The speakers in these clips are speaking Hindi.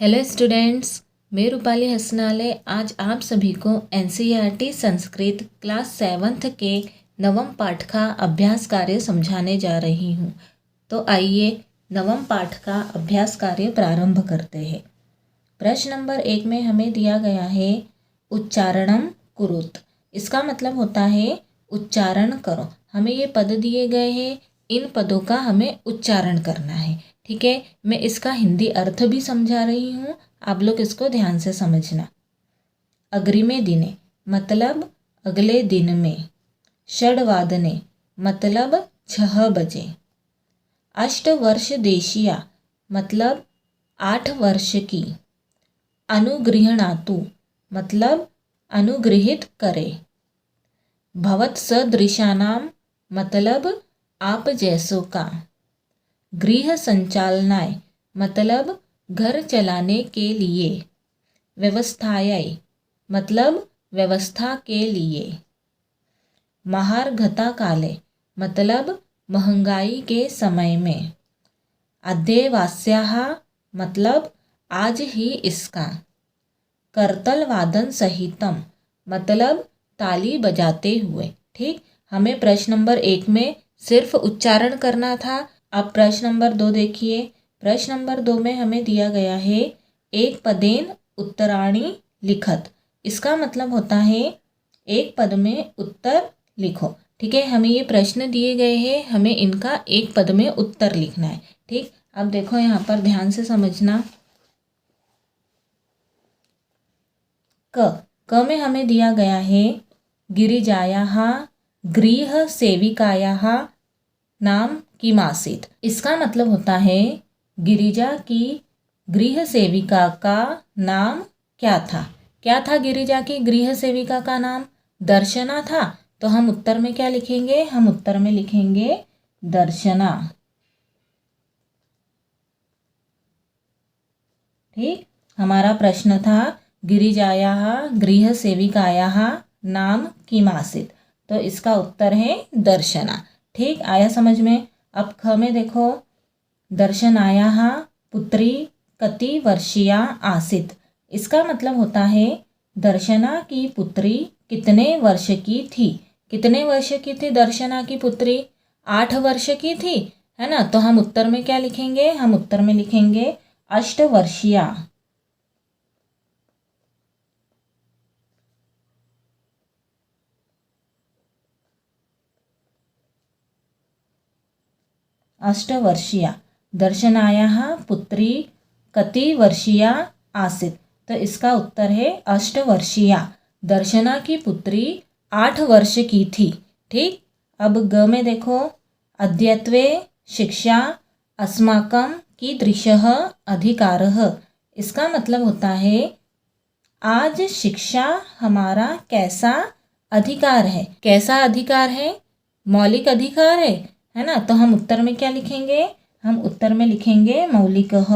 हेलो स्टूडेंट्स, मैं रूपाली हसनाले आज आप सभी को एनसीईआरटी संस्कृत क्लास 7th के नवम पाठ का अभ्यास कार्य समझाने जा रही हूँ। तो आइए नवम पाठ का अभ्यास कार्य प्रारंभ करते हैं। प्रश्न नंबर 1 में हमें दिया गया है उच्चारणम कुरुत। इसका मतलब होता है उच्चारण करो। हमें ये पद दिए गए हैं, इन पदों का हमें उच्चारण करना है। ठीक है, मैं इसका हिंदी अर्थ भी समझा रही हूँ, आप लोग इसको ध्यान से समझना। अग्रिमे दिने मतलब अगले दिन में, षड्वादने मतलब 6 बजे, अष्टवर्ष देशिया मतलब 8 वर्ष की, अनुगृहणातु मतलब अनुगृहित करे, भवत सदृशानाम मतलब आप जैसों का, गृह संचालनाय मतलब घर चलाने के लिए, व्यवस्थायै मतलब व्यवस्था के लिए, महार्घता काले मतलब महंगाई के समय में, अद्यवास्याः मतलब आज ही इसका, करतल वादन सहितम मतलब ताली बजाते हुए। ठीक, हमें प्रश्न नंबर 1 में सिर्फ उच्चारण करना था। अब प्रश्न नंबर 2 देखिए। प्रश्न नंबर 2 में हमें दिया गया है एक पदेन उत्तराणी लिखत। इसका मतलब होता है एक पद में उत्तर लिखो। ठीक है, हमें ये प्रश्न दिए गए हैं, हमें इनका एक पद में उत्तर लिखना है। ठीक, अब देखो यहाँ पर ध्यान से समझना। क में हमें दिया गया है गिरिजायाः गृह सेविकायाः नाम किमासीत। इसका मतलब होता है गिरिजा की गृह सेविका का नाम क्या था। क्या था गिरिजा की गृह सेविका का नाम? दर्शना था। तो हम उत्तर में क्या लिखेंगे? हम उत्तर में लिखेंगे दर्शना। ठीक, हमारा प्रश्न था गिरिजायाः गृह सेविकायाः नाम किमासीत, तो इसका उत्तर है दर्शना। ठीक, आया समझ में। अब ख में देखो, दर्शनायाः पुत्री कति वर्षीया आसीत। इसका मतलब होता है दर्शना की पुत्री कितने वर्ष की थी। कितने वर्ष की थी दर्शना की पुत्री? 8 वर्ष की थी, है ना। तो हम उत्तर में क्या लिखेंगे? हम उत्तर में लिखेंगे अष्टवर्षीया। अष्टवर्षीया। दर्शनायाः पुत्री कति वर्षीया आसीत, तो इसका उत्तर है अष्टवर्षीया। दर्शना की पुत्री 8 वर्ष की थी। ठीक, अब ग में देखो, अद्यत्वे शिक्षा अस्माकं कीदृशः अधिकारः। इसका मतलब होता है आज शिक्षा हमारा कैसा अधिकार है। कैसा अधिकार है? मौलिक अधिकार है ना। तो हम उत्तर में क्या लिखेंगे? हम उत्तर में लिखेंगे मौलिकः।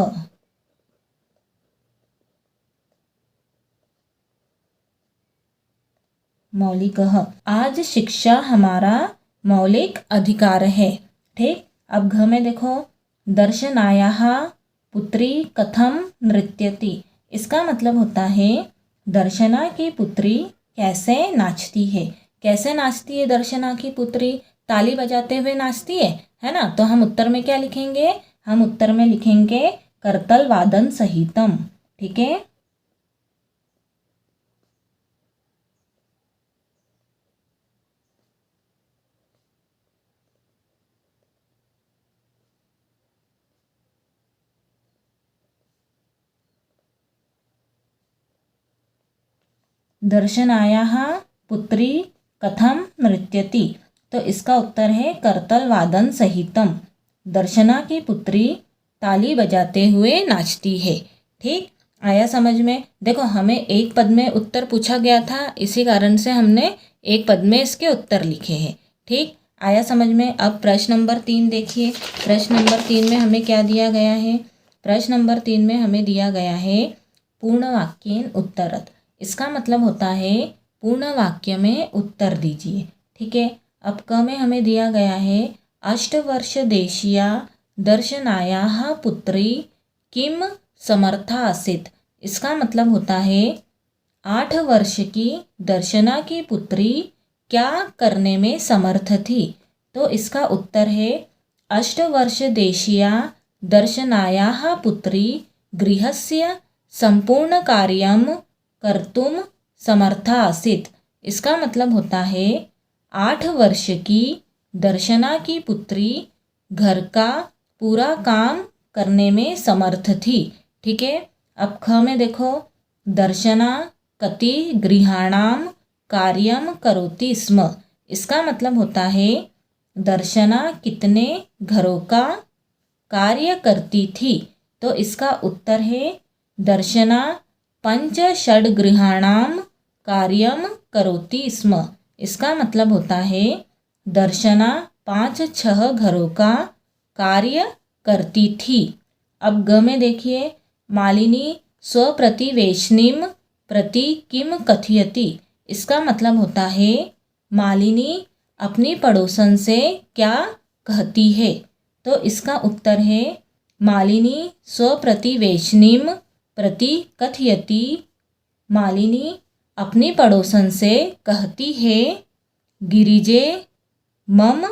मौलिकः, आज शिक्षा हमारा मौलिक अधिकार है। ठीक, अब घ में देखो, दर्शनायाः पुत्री कथम नृत्यति। इसका मतलब होता है दर्शना की पुत्री कैसे नाचती है। कैसे नाचती है दर्शना की पुत्री? ताली बजाते हुए नाचती है ना। तो हम उत्तर में क्या लिखेंगे? हम उत्तर में लिखेंगे करतल वादन सहितम। ठीक है, दर्शनायाः पुत्री कथम नृत्यति, तो इसका उत्तर है करतल वादन सहितम। दर्शना की पुत्री ताली बजाते हुए नाचती है। ठीक, आया समझ में। देखो, हमें एक पद में उत्तर पूछा गया था, इसी कारण से हमने एक पद में इसके उत्तर लिखे हैं। ठीक, आया समझ में। अब प्रश्न नंबर 3 देखिए। प्रश्न नंबर 3 में हमें क्या दिया गया है? प्रश्न नंबर 3 में हमें दिया गया है पूर्ण वाक्येन उत्तरत। इसका मतलब होता है पूर्ण वाक्य में उत्तर दीजिए। ठीक है, अब क में हमें दिया गया है अष्टवर्ष देशिया दर्शनायाः पुत्री किम समर्था आसीत। इसका मतलब होता है 8 वर्ष की दर्शना की पुत्री क्या करने में समर्थ थी। तो इसका उत्तर है अष्टवर्षदेशीया दर्शनायाः पुत्री गृहस्य संपूर्णकार्यं कर्तुं समर्था आसीत्। इसका मतलब होता है 8 वर्ष की दर्शना की पुत्री घर का पूरा काम करने में समर्थ थी। ठीक है, अब ख में देखो, दर्शना कति गृहाणां कार्यं करोति स्म। इसका मतलब होता है दर्शना कितने घरों का कार्य करती थी। तो इसका उत्तर है दर्शना पंच षड गृहाणां कार्यं करोति स्म। इसका मतलब होता है दर्शना 5-6 घरों का कार्य करती थी। अब ग में देखिए, मालिनी स्वप्रतिवेशिनीं प्रति किम कथयति। इसका मतलब होता है मालिनी अपनी पड़ोसन से क्या कहती है। तो इसका उत्तर है मालिनी स्वप्रतिवेशिनीं प्रति कथयति। मालिनी अपनी पड़ोसन से कहती है गिरिजे मम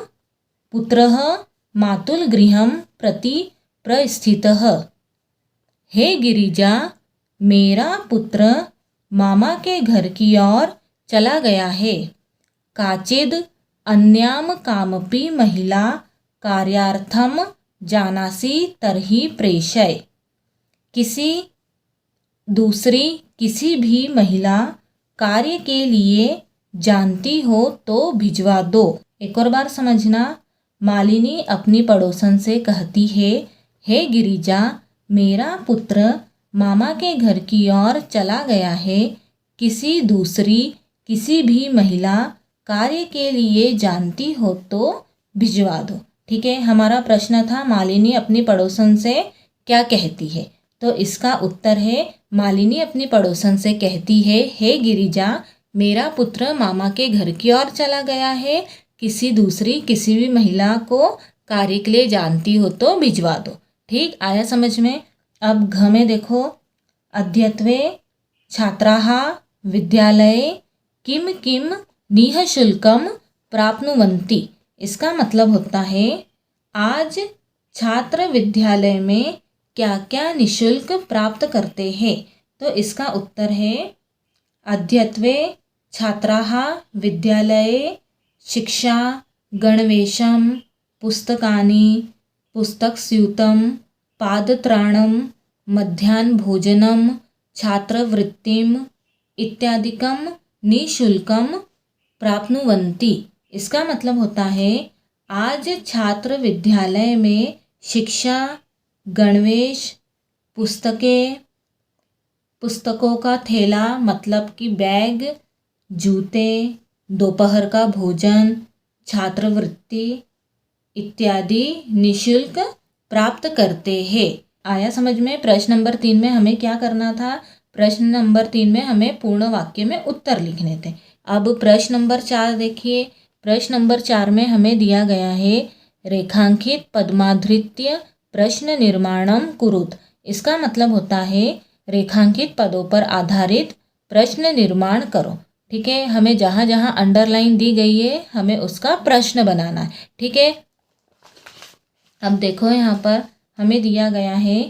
पुत्रः मातुल गृहं प्रति प्रस्थितः। हे गिरिजा, मेरा पुत्र मामा के घर की ओर चला गया है। काचिद अन्याम कामपि महिला कार्यार्थम जानासि तर्हि प्रेषय। किसी दूसरी किसी भी महिला कार्य के लिए जानती हो तो भिजवा दो। एक और बार समझना, मालिनी अपनी पड़ोसन से कहती है, हे गिरिजा, मेरा पुत्र मामा के घर की ओर चला गया है। किसी दूसरी किसी भी महिला कार्य के लिए जानती हो तो भिजवा दो। ठीक है, हमारा प्रश्न था मालिनी अपनी पड़ोसन से क्या कहती है। तो इसका उत्तर है मालिनी अपनी पड़ोसन से कहती है, हे गिरिजा, मेरा पुत्र मामा के घर की ओर चला गया है। किसी दूसरी किसी भी महिला को कार्य के लिए जानती हो तो भिजवा दो। ठीक, आया समझ में। अब घ में देखो, अद्यत्वे छात्राः विद्यालये किम किम निःशुल्कं प्राप्नुवन्ति। इसका मतलब होता है आज छात्र विद्यालय में क्या क्या निःशुल्क प्राप्त करते हैं। तो इसका उत्तर है अद्यत्वे छात्राः विद्यालये शिक्षा गणवेशं पुस्तकानि पुस्तकस्यूतं पादत्राणं मध्याह्नभोजनं छात्रवृत्तिम् इत्यादिकं निःशुल्कं प्राप्नुवन्ति। इसका मतलब होता है आज छात्र विद्यालय में शिक्षा गणवेश पुस्तकों का थैला मतलब कि बैग, जूते, दोपहर का भोजन, छात्रवृत्ति इत्यादि निःशुल्क प्राप्त करते हैं। आया समझ में। प्रश्न नंबर 3 में हमें क्या करना था? प्रश्न नंबर 3 में हमें पूर्ण वाक्य में उत्तर लिखने थे। अब प्रश्न नंबर 4 देखिए। प्रश्न नंबर 4 में हमें दिया गया है रेखांकित पदमाधृत्य प्रश्न निर्माणम कुरुत। इसका मतलब होता है रेखांकित पदों पर आधारित प्रश्न निर्माण करो। ठीक है, हमें जहाँ जहाँ अंडरलाइन दी गई है हमें उसका प्रश्न बनाना है। ठीक है, अब देखो यहाँ पर हमें दिया गया है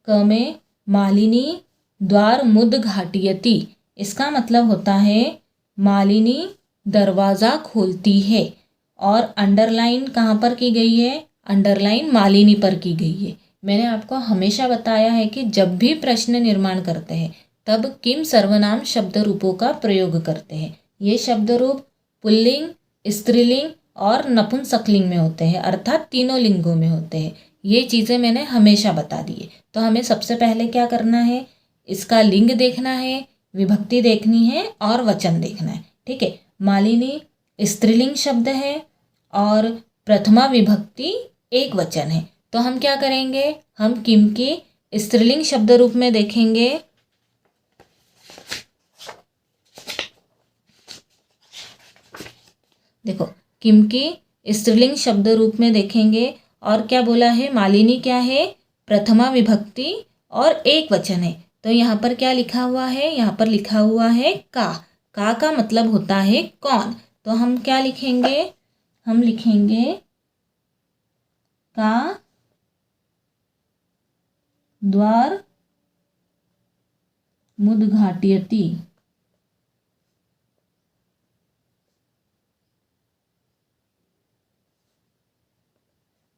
क में मालिनी द्वार मुद्घाटयति। इसका मतलब होता है मालिनी दरवाज़ा खोलती है। और अंडरलाइन कहाँ पर की गई है? अंडरलाइन मालिनी पर की गई है। मैंने आपको हमेशा बताया है कि जब भी प्रश्न निर्माण करते हैं तब किम सर्वनाम शब्द रूपों का प्रयोग करते हैं। ये शब्द रूप पुल्लिंग, स्त्रीलिंग और नपुंसकलिंग में होते हैं, अर्थात तीनों लिंगों में होते हैं। ये चीज़ें मैंने हमेशा बता दी है। तो हमें सबसे पहले क्या करना है? इसका लिंग देखना है, विभक्ति देखनी है और वचन देखना है। ठीक है, मालिनी स्त्रीलिंग शब्द है और प्रथमा विभक्ति एक वचन है। तो हम क्या करेंगे? हम किम की स्त्रीलिंग शब्द रूप में देखेंगे। देखो, किम की स्त्रीलिंग शब्द रूप में देखेंगे और क्या बोला है? मालिनी क्या है? प्रथमा विभक्ति और एक वचन है। तो यहाँ पर क्या लिखा हुआ है? यहाँ पर लिखा हुआ है का मतलब होता है कौन। तो हम क्या लिखेंगे? हम लिखेंगे का द्वार मुद्घाटयति।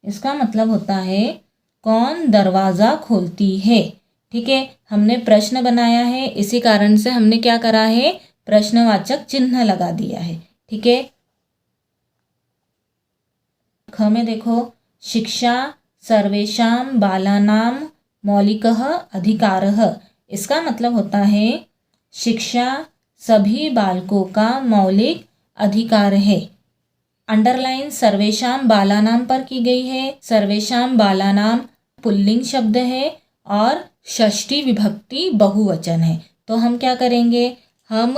इसका मतलब होता है कौन दरवाजा खोलती है। ठीक है, हमने प्रश्न बनाया है, इसी कारण से हमने क्या करा है? प्रश्नवाचक चिन्ह लगा दिया है। ठीक है, ख में देखो, शिक्षा सर्वेषां बालानां मौलिकः अधिकारः। इसका मतलब होता है शिक्षा सभी बालकों का मौलिक अधिकार है। अंडरलाइन सर्वेषां बालानाम पर की गई है। सर्वेषां बालानाम पुल्लिंग शब्द है और षष्ठी विभक्ति बहुवचन है। तो हम क्या करेंगे? हम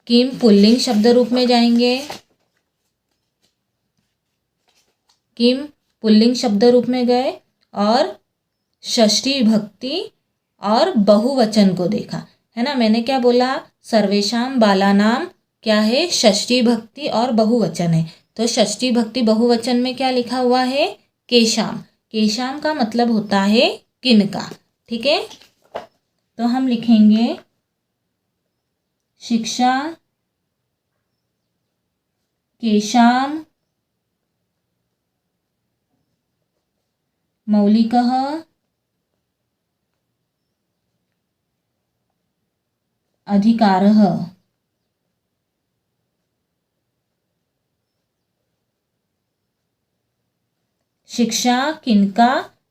किम पुल्लिंग शब्द रूप में जाएंगे। किम पुल्लिंग शब्द रूप में गए और षष्ठी विभक्ति और बहुवचन को देखा, है ना। मैंने क्या बोला? सर्वेषां बालानाम क्या है? षष्ठी भक्ति और बहुवचन है। तो षष्ठी भक्ति बहुवचन में क्या लिखा हुआ है? केशाम। केशाम का मतलब होता है किनका। ठीक है, तो हम लिखेंगे शिक्षा केशाम मौलिकः अधिकारः। शिक्षा किनका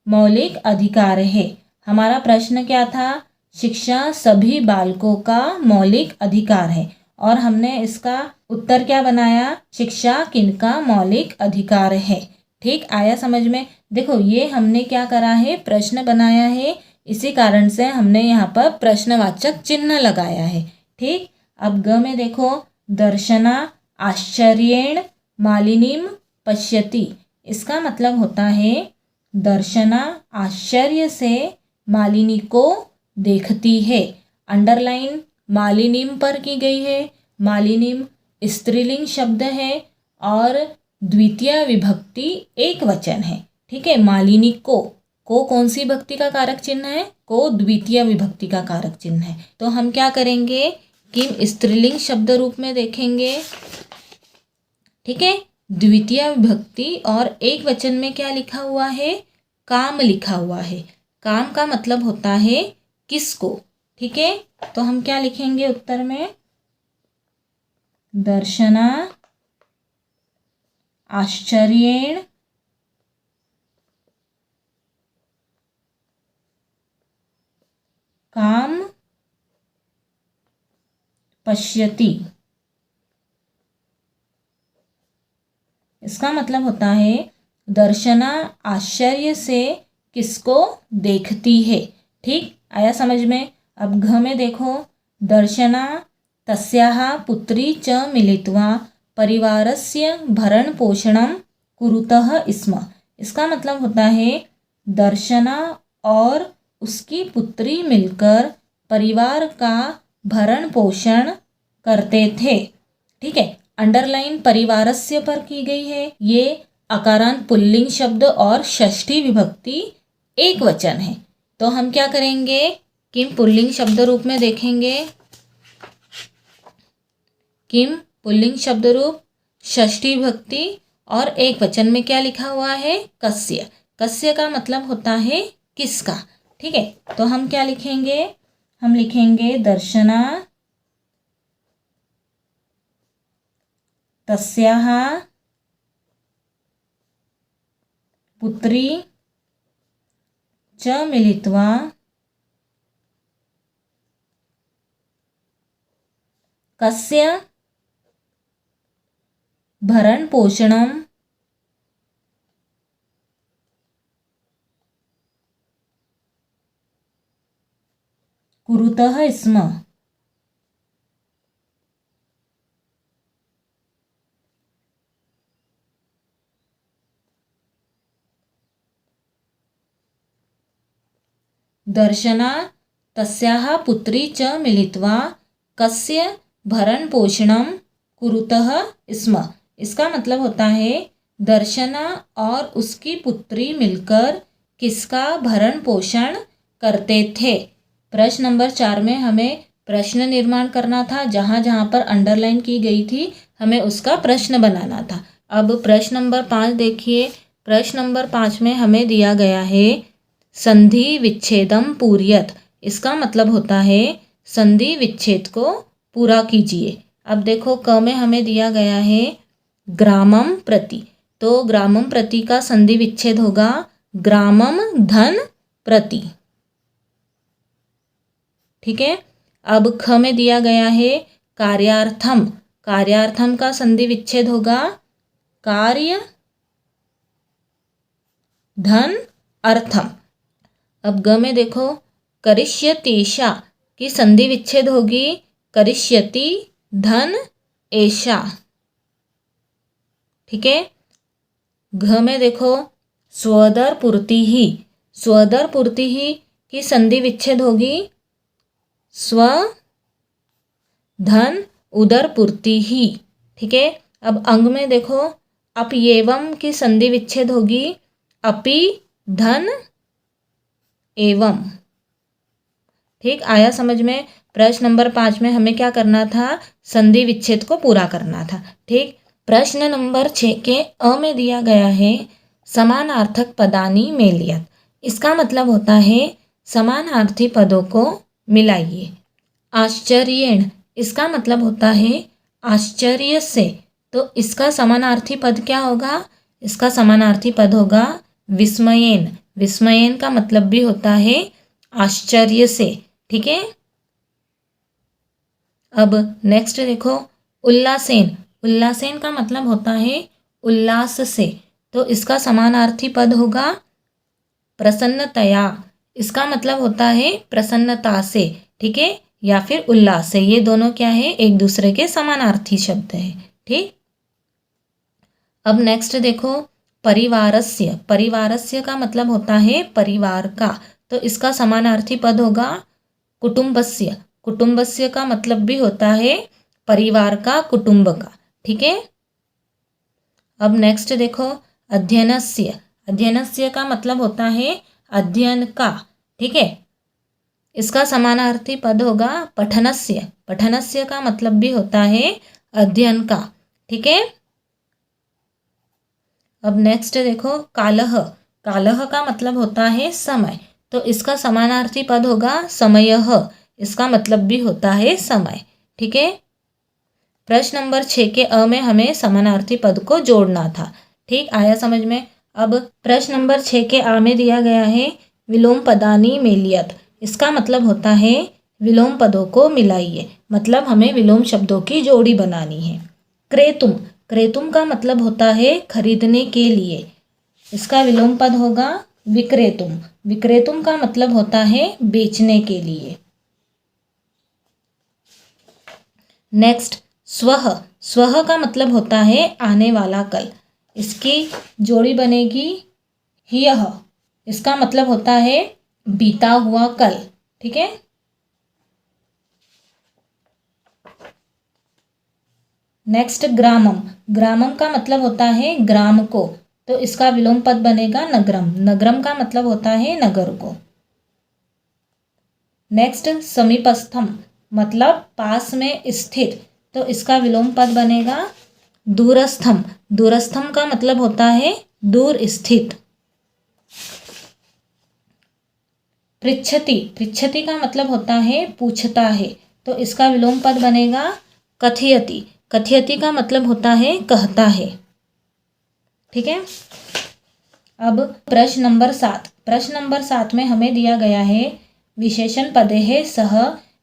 मौलिक अधिकार है? हमारा प्रश्न क्या था? शिक्षा सभी बालकों का मौलिक अधिकार है और हमने इसका उत्तर क्या बनाया? शिक्षा किनका मौलिक अधिकार है। ठीक, आया समझ में? देखो, ये हमने क्या करा है? प्रश्न बनाया है, इसी कारण से हमने यहाँ पर प्रश्नवाचक चिन्ह लगाया है। ठीक, अब ग में देखो, दर्शना आश्चर्येण मालिनीम पश्यति। इसका मतलब होता है दर्शना आश्चर्य से मालिनी को देखती है। अंडरलाइन मालिनीम पर की गई है। मालिनीम स्त्रीलिंग शब्द है और द्वितीय विभक्ति एक वचन है। ठीक है, मालिनी को कौन सी विभक्ति का कारक चिन्ह है? को द्वितीय विभक्ति का कारक चिन्ह है। तो हम क्या करेंगे? किम स्त्रीलिंग शब्द रूप में देखेंगे। ठीक है, द्वितीय विभक्ति और एक वचन में क्या लिखा हुआ है? काम लिखा हुआ है। काम का मतलब होता है किसको। ठीक है, तो हम क्या लिखेंगे उत्तर में? दर्शना आश्चर्येण काम पश्यति। इसका मतलब होता है दर्शना आश्चर्य से किसको देखती है। ठीक, आया समझ में? अब घ में देखो, दर्शना तस्याः पुत्री च मिलित्वा परिवारस्य भरण पोषणं कुरुतः स्म। इसका मतलब होता है दर्शना और उसकी पुत्री मिलकर परिवार का भरण पोषण करते थे। ठीक है, अंडरलाइन परिवारस्य पर की गई है। ये अकारांत पुल्लिंग शब्द और षष्ठी विभक्ति एक वचन है। तो हम क्या करेंगे? किम पुल्लिंग शब्द रूप में देखेंगे। किम पुल्लिंग शब्द रूप, षष्ठी विभक्ति और एक वचन में क्या लिखा हुआ है? कस्य। कस्य का मतलब होता है किसका। ठीक है, तो हम क्या लिखेंगे? हम लिखेंगे दर्शना तस्याः पुत्री च मिलित्वा कस्य भरण पोषणं कुरुतः स्म। दर्शना तस्याः पुत्री च मिलित्वा कस्य भरण पोषणम कुरुतः स्म। इसका मतलब होता है दर्शना और उसकी पुत्री मिलकर किसका भरण पोषण करते थे। प्रश्न नंबर 4 में हमें प्रश्न निर्माण करना था, जहाँ जहाँ पर अंडरलाइन की गई थी हमें उसका प्रश्न बनाना था। अब प्रश्न नंबर 5 देखिए। प्रश्न नंबर 5 में हमें दिया गया है संधि विच्छेदम पूर्यत। इसका मतलब होता है संधि विच्छेद को पूरा कीजिए। अब देखो क में हमें दिया गया है ग्रामम प्रति, तो ग्रामम प्रति का संधि विच्छेद होगा ग्रामम धन प्रति। ठीक है। अब ख में दिया गया है कार्यार्थम, कार्यार्थम का संधि विच्छेद होगा कार्य धन अर्थम। अब ग में देखो करिष्यतीशा की संधि विच्छेद होगी करिष्यति धन एषा। ठीक है। घ में देखो स्वदर पूर्ति ही, स्वदर पूर्ति ही की संधि विच्छेद होगी स्व धन उदर पूर्ति ही। ठीक है। अब अंग में देखो अपयेवम की संधि विच्छेद होगी अपि धन एवं। ठीक, आया समझ में। प्रश्न नंबर 5 में हमें क्या करना था, संधि विच्छेद को पूरा करना था। ठीक। प्रश्न नंबर 6 के अ में दिया गया है समानार्थक पदानी मेलियत। इसका मतलब होता है समानार्थी पदों को मिलाइए। आश्चर्येण, इसका मतलब होता है आश्चर्य से, तो इसका समानार्थी पद क्या होगा, इसका समानार्थी पद होगा विस्मयेन। विस्मयेन का मतलब भी होता है आश्चर्य से। ठीक है। अब नेक्स्ट देखो उल्लासेन, उल्लासेन का मतलब होता है उल्लास से, तो इसका समानार्थी पद होगा प्रसन्नतया। इसका मतलब होता है प्रसन्नता से। ठीक है, या फिर उल्लास से, ये दोनों क्या है, एक दूसरे के समानार्थी शब्द है। ठीक। अब नेक्स्ट देखो परिवारस्य, परिवारस्य का मतलब होता है परिवार का, तो इसका समानार्थी पद होगा कुटुंबस्य। कुटुंबस्य का मतलब भी होता है परिवार का, कुटुंब का। ठीक है। अब नेक्स्ट देखो अध्ययनस्य, अध्ययनस्य का मतलब होता है अध्ययन का। ठीक है, इसका समानार्थी पद होगा पठनस्य। पठनस्य का मतलब भी होता है अध्ययन का। ठीक है। अब नेक्स्ट देखो कालह, कालह का मतलब होता है समय, तो इसका समानार्थी पद होगा समयः। इसका मतलब भी होता है समय। ठीक है। प्रश्न नंबर 6 के अ में हमें समानार्थी पद को जोड़ना था। ठीक, आया समझ में। अब प्रश्न नंबर 6 के आ में दिया गया है विलोम पदानी मेलियत। इसका मतलब होता है विलोम पदों को मिलाइए, मतलब हमें विलोम शब्दों की जोड़ी बनानी है। क्रेतुम, क्रेतुम का मतलब होता है खरीदने के लिए, इसका विलोम पद होगा विक्रेतुम। विक्रेतुम का मतलब होता है बेचने के लिए। नेक्स्ट स्वह, स्वह का मतलब होता है आने वाला कल, इसकी जोड़ी बनेगी ह्यः। इसका मतलब होता है बीता हुआ कल। ठीक है। नेक्स्ट ग्रामम, ग्रामम का मतलब होता है ग्राम को, तो इसका विलोम पद बनेगा नगरम। नगरम का मतलब होता है नगर को। नेक्स्ट समीपस्थम, मतलब पास में स्थित, तो इसका विलोम पद बनेगा दूरस्थम। दूरस्थम का मतलब होता है दूर स्थित। पृच्छति, पृच्छति का मतलब होता है पूछता है, तो इसका विलोम पद बनेगा कथयति। कथयति का मतलब होता है कहता है। ठीक है। अब प्रश्न नंबर 7, प्रश्न नंबर 7 में हमें दिया गया है विशेषण पदेः सह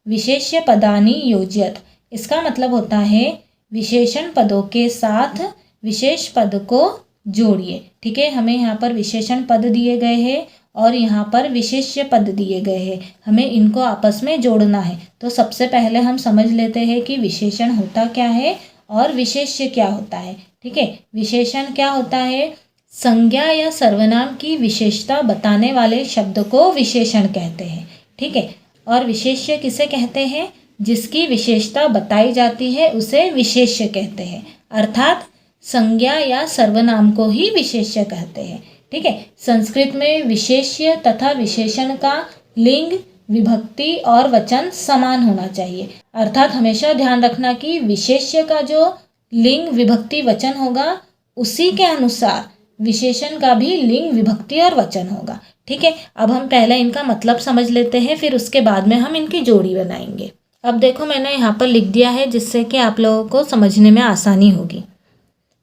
विशेष्य पदानि योजयत। इसका मतलब होता है विशेषण पदों के साथ विशेष पद को जोड़िए। ठीक है, हमें यहाँ पर विशेषण पद दिए गए हैं और यहाँ पर विशेष्य पद दिए गए हैं, हमें इनको आपस में जोड़ना है। तो सबसे पहले हम समझ लेते हैं कि विशेषण होता क्या है और विशेष्य क्या होता है। ठीक है, विशेषण क्या होता है, संज्ञा या सर्वनाम की विशेषता बताने वाले शब्द को विशेषण कहते हैं। ठीक है, और विशेष्य किसे कहते हैं? जिसकी विशेषता बताई जाती है उसे विशेष्य कहते हैं। अर्थात संज्ञा या सर्वनाम को ही विशेष्य कहते हैं। ठीक है, संस्कृत में विशेष्य तथा विशेषण का लिंग, विभक्ति और वचन समान होना चाहिए। अर्थात हमेशा ध्यान रखना कि विशेष्य का जो लिंग, विभक्ति, वचन होगा उसी के अनुसार विशेषण का भी लिंग, विभक्ति और वचन होगा। ठीक है, अब हम पहले इनका मतलब समझ लेते हैं, फिर उसके बाद में हम इनकी जोड़ी बनाएंगे। अब देखो मैंने यहाँ पर लिख दिया है जिससे कि आप लोगों को समझने में आसानी होगी।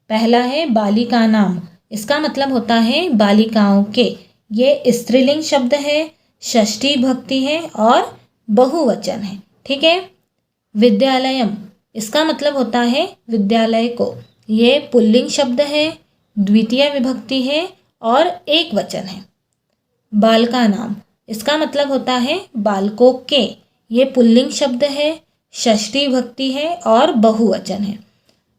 पहला है बालिका नाम। इसका मतलब होता है बालिकाओं के। ये स्त्रीलिंग शब्द है, षष्ठी भक्ति है और बहुवचन है। ठीक है। विद्यालयम, इसका मतलब होता है विद्यालय को। ये पुल्लिंग शब्द है, द्वितीय विभक्ति है और एक वचन है। बालका नाम, इसका मतलब होता है बालकों के। ये पुल्लिंग शब्द है, षष्ठी भक्ति है और बहुवचन है।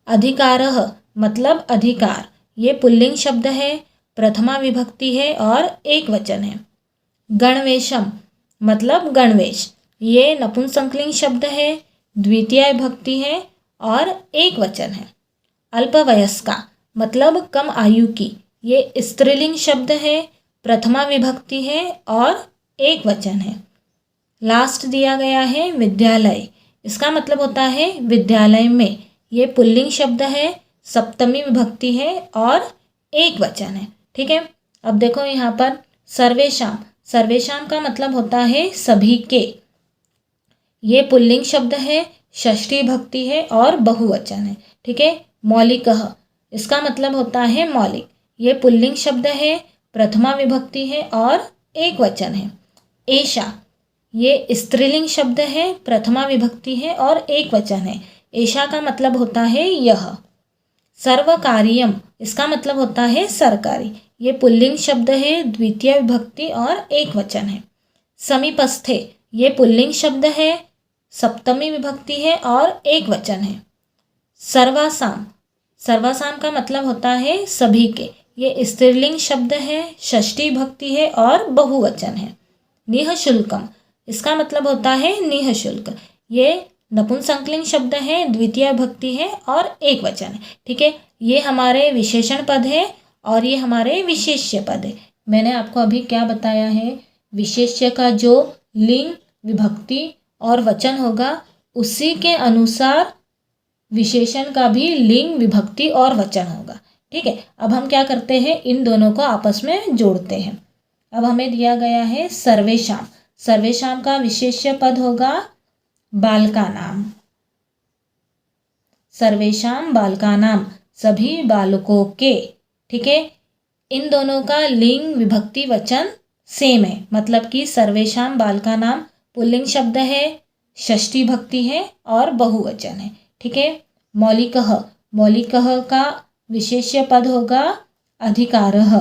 अधिकारः, मतलब अधिकार। ये पुल्लिंग शब्द है, प्रथमा विभक्ति है और एक वचन है। गणवेशम, मतलब गणवेश। ये नपुंसकलिंग शब्द है, द्वितीय विभक्ति है और एक वचन है। अल्पवयस्का, मतलब कम आयु की। ये स्त्रीलिंग शब्द है, प्रथमा विभक्ति है और एक वचन है। लास्ट दिया गया है विद्यालय। इसका मतलब होता है विद्यालय में। ये पुल्लिंग शब्द है, सप्तमी विभक्ति है और एक वचन है। ठीक है। अब देखो यहाँ पर सर्वेशाम। सर्वेशाम का मतलब होता है सभी के। ये पुल्लिंग शब्द है, षष्ठी भक्ति है और बहुवचन है। ठीक है। मौलिकः, इसका मतलब होता है मौलिक। ये पुल्लिंग शब्द है, प्रथमा विभक्ति है और एक वचन है। एषा, ये स्त्रीलिंग शब्द है, प्रथमा विभक्ति है और एक वचन है। एषा का मतलब होता है यह। सर्वकार्यम, इसका मतलब होता है सरकारी। ये पुल्लिंग शब्द है, द्वितीय विभक्ति और एक वचन है। समीपस्थे, ये पुल्लिंग शब्द है, सप्तमी विभक्ति है और एक वचन है। सर्वासाम, सर्वासाम का मतलब होता है सभी के। ये स्त्रीलिंग शब्द है, षष्ठी भक्ति है और बहुवचन है। निःशुल्कम, इसका मतलब होता है निःशुल्क। ये नपुंसकलिंग शब्द है, द्वितीय भक्ति है और एक वचन है। ठीक है। ये हमारे विशेषण पद है और ये हमारे विशेष्य पद है। मैंने आपको अभी क्या बताया है? विशेष्य का जो लिंग, विभक्ति और वचन होगा उसी के अनुसार विशेषण का भी लिंग, विभक्ति और वचन होगा। ठीक है। अब हम क्या करते हैं, इन दोनों को आपस में जोड़ते हैं। अब हमें दिया गया है सर्वेशाम। सर्वेशाम का विशेष्य पद होगा बालका नाम। सर्वेशाम बालका नाम, सभी बालकों के। ठीक है। इन दोनों का लिंग, विभक्ति, वचन सेम है। मतलब कि सर्वेशाम बालका नाम पुल्लिंग शब्द है, षष्ठी भक्ति है और बहुवचन है। ठीक है। मौलिकः, मौलिकः का विशेष्य पद होगा अधिकारः।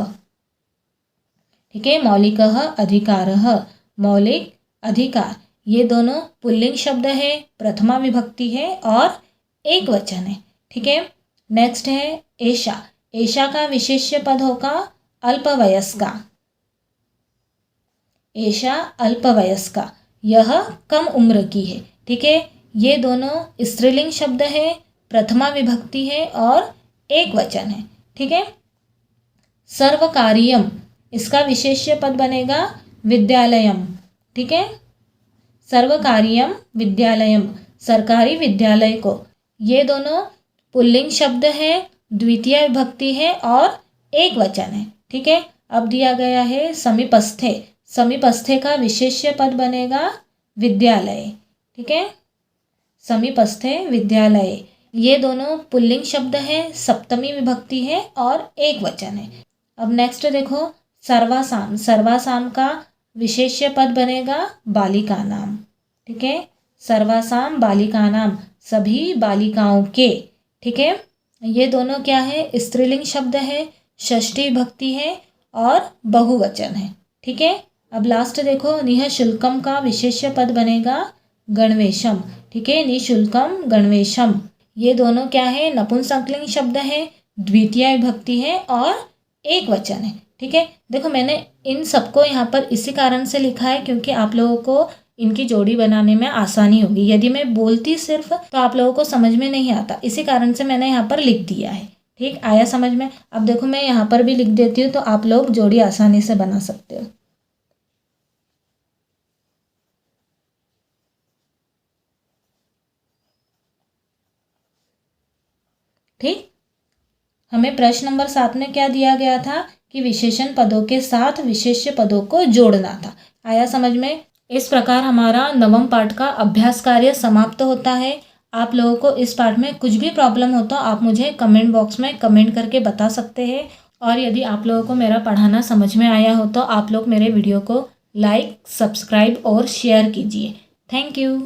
ठीक है। मौलिकः अधिकारः, मौलिक, अधिकार। ये दोनों पुल्लिंग शब्द है, प्रथमा विभक्ति है और एक वचन है। ठीक है। नेक्स्ट है एषा। एषा का विशेष्य पद होगा अल्पवयस्का। एषा अल्पवयस्का, यह कम उम्र की है। ठीक है। ये दोनों स्त्रीलिंग शब्द है, प्रथमा विभक्ति है और एक वचन है। ठीक है। सर्वकार्यम, इसका विशेष्य पद बनेगा विद्यालयम। ठीक है। सर्वकार्यम विद्यालयम, सरकारी विद्यालय को। ये दोनों पुल्लिंग शब्द है, द्वितीय विभक्ति है और एक वचन है। ठीक है। अब दिया गया है समीपस्थे। समीपस्थे का विशेष्य पद बनेगा विद्यालय। ठीक है। समीपस्थे विद्यालय, ये दोनों पुल्लिंग शब्द है, सप्तमी विभक्ति है और एक वचन है। अब नेक्स्ट देखो सर्वासाम। सर्वासाम का विशेष्य पद बनेगा बालिका नाम। ठीक है। सर्वासाम बालिका नाम, सभी बालिकाओं के। ठीक है। ये दोनों क्या है? स्त्रीलिंग शब्द है, षष्ठी भक्ति है और बहुवचन है। ठीक है। अब लास्ट देखो निःशुल्कम का विशेष्य पद बनेगा गणवेशम। ठीक है। निःशुल्कम गणवेशम, ये दोनों क्या है? नपुंसकलिंग शब्द है, द्वितीय विभक्ति है और एक वचन है। ठीक है, देखो मैंने इन सबको यहाँ पर इसी कारण से लिखा है क्योंकि आप लोगों को इनकी जोड़ी बनाने में आसानी होगी। यदि मैं बोलती सिर्फ तो आप लोगों को समझ में नहीं आता, इसी कारण से मैंने यहाँ पर लिख दिया है। ठीक, आया समझ में? अब देखो मैं यहाँ पर भी लिख देती हूँ तो आप लोग जोड़ी आसानी से बना सकते हो। ठीक, हमें प्रश्न नंबर 7 में क्या दिया गया था कि विशेषण पदों के साथ विशेष्य पदों को जोड़ना था। आया समझ में? इस प्रकार हमारा नवम पाठ का अभ्यास कार्य समाप्त होता है। आप लोगों को इस पाठ में कुछ भी प्रॉब्लम हो तो आप मुझे कमेंट बॉक्स में कमेंट करके बता सकते हैं। और यदि आप लोगों को मेरा पढ़ाना समझ में आया हो तो आप लोग मेरे वीडियो को लाइक, सब्सक्राइब और शेयर कीजिए। Thank you.